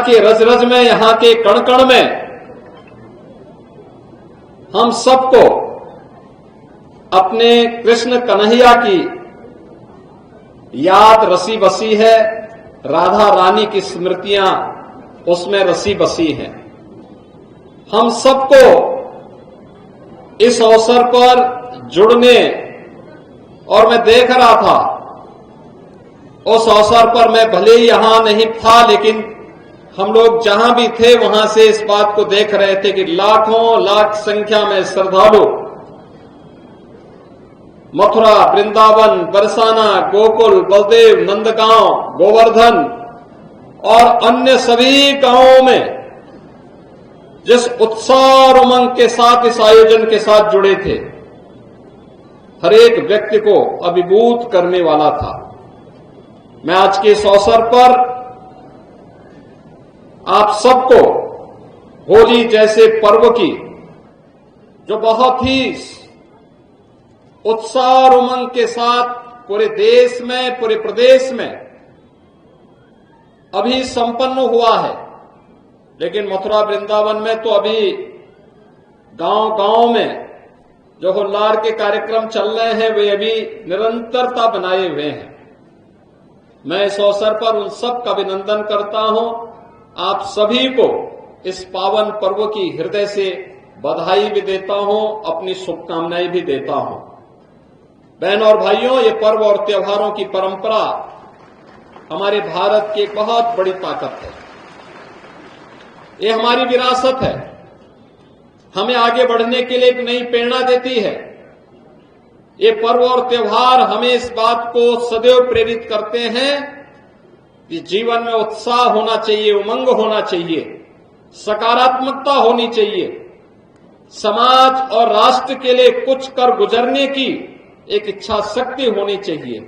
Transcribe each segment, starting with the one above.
के रज रज में, यहां के कण कण में हम सबको अपने कृष्ण कन्हैया की याद रसी बसी है। राधा रानी की स्मृतियां उसमें रसी बसी हैं। हम सबको इस अवसर पर जुड़ने, और मैं देख रहा था उस अवसर पर, मैं भले ही यहां नहीं था, लेकिन हम लोग जहां भी थे वहां से इस बात को देख रहे थे कि लाखों लाख संख्या में श्रद्धालु मथुरा, वृंदावन, बरसाना, गोकुल, बलदेव, नंदगांव, गोवर्धन और अन्य सभी गांवों में जिस उत्साह और उमंग के साथ इस आयोजन के साथ जुड़े थे, हर एक व्यक्ति को अभिभूत करने वाला था। मैं आज के इस अवसर पर आप सबको होली जैसे पर्व की, जो बहुत ही उत्साह और उमंग के साथ पूरे देश में, पूरे प्रदेश में अभी संपन्न हुआ है, लेकिन मथुरा वृंदावन में तो अभी गांव गांव में जो हुल्लार के कार्यक्रम चल रहे हैं वे अभी निरंतरता बनाए हुए हैं। मैं इस अवसर पर उन सब का अभिनंदन करता हूं। आप सभी को इस पावन पर्व की हृदय से बधाई भी देता हूं, अपनी शुभकामनाएं भी देता हूं। बहन और भाइयों, ये पर्व और त्योहारों की परंपरा हमारे भारत की एक बहुत बड़ी ताकत है। ये हमारी विरासत है, हमें आगे बढ़ने के लिए एक नई प्रेरणा देती है। ये पर्व और त्योहार हमें इस बात को सदैव प्रेरित करते हैं कि जीवन में उत्साह होना चाहिए, उमंग होना चाहिए, सकारात्मकता होनी चाहिए। समाज और राष्ट्र के लिए कुछ कर गुजरने की एक इच्छा शक्ति होनी चाहिए।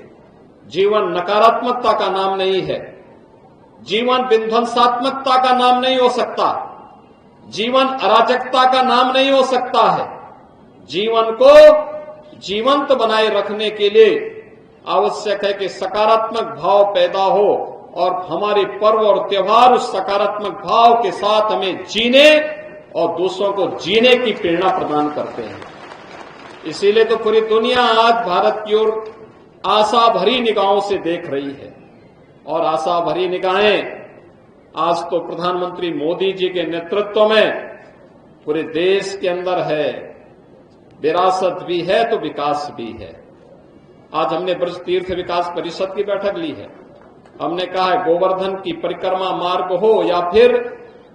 जीवन नकारात्मकता का नाम नहीं है, जीवन विध्वंसात्मकता का नाम नहीं हो सकता, जीवन अराजकता का नाम नहीं हो सकता है। जीवन को जीवंत बनाए रखने के लिए आवश्यक है कि सकारात्मक भाव पैदा हो, और हमारे पर्व और त्योहार उस सकारात्मक भाव के साथ हमें जीने और दूसरों को जीने की प्रेरणा प्रदान करते हैं। इसीलिए तो पूरी दुनिया आज भारत की ओर आशा भरी निगाहों से देख रही है, और आशा भरी निगाहें आज तो प्रधानमंत्री मोदी जी के नेतृत्व में पूरे देश के अंदर है। विरासत भी है तो विकास भी है। आज हमने ब्रज तीर्थ विकास परिषद की बैठक ली है। हमने कहा है गोवर्धन की परिक्रमा मार्ग हो या फिर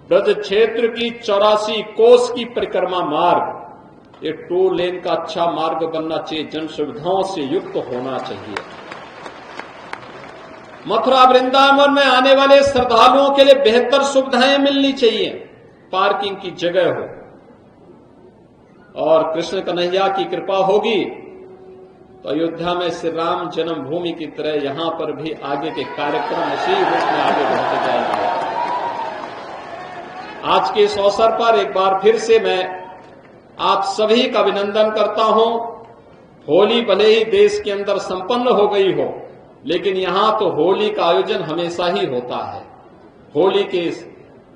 ब्रज क्षेत्र की 84 कोस की परिक्रमा मार्ग, ये 2 लेन का अच्छा मार्ग बनना चाहिए, जन सुविधाओं से युक्त होना चाहिए। मथुरा वृंदावन में आने वाले श्रद्धालुओं के लिए बेहतर सुविधाएं मिलनी चाहिए, पार्किंग की जगह हो, और कृष्ण कन्हैया की कृपा होगी तो अयोध्या में श्री राम जन्मभूमि की तरह यहां पर भी आगे के कार्यक्रम इसी रूप में आगे बढ़ते जाएंगे। आज के इस अवसर पर एक बार फिर से मैं आप सभी का अभिनंदन करता हूं। होली भले ही देश के अंदर संपन्न हो गई हो, लेकिन यहां तो होली का आयोजन हमेशा ही होता है। होली के इस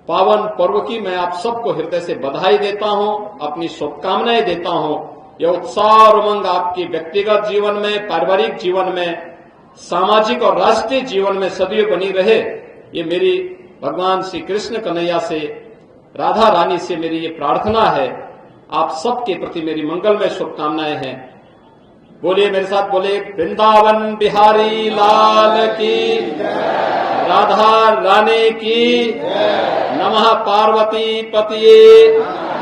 पावन पर्व की मैं आप सबको हृदय से बधाई देता हूं, अपनी शुभकामनाएं देता हूं। यह उत्साह और उमंग आपके व्यक्तिगत जीवन में, पारिवारिक जीवन में, सामाजिक और राष्ट्रीय जीवन में सदैव बनी रहे, ये मेरी भगवान श्री कृष्ण कन्हैया से, राधा रानी से मेरी ये प्रार्थना है। आप सबके प्रति मेरी मंगलमय शुभकामनाएं हैं। बोलिए मेरे साथ, बोले वृंदावन बिहारी लाल की, राधा रानी की, नमः पार्वती पतिये।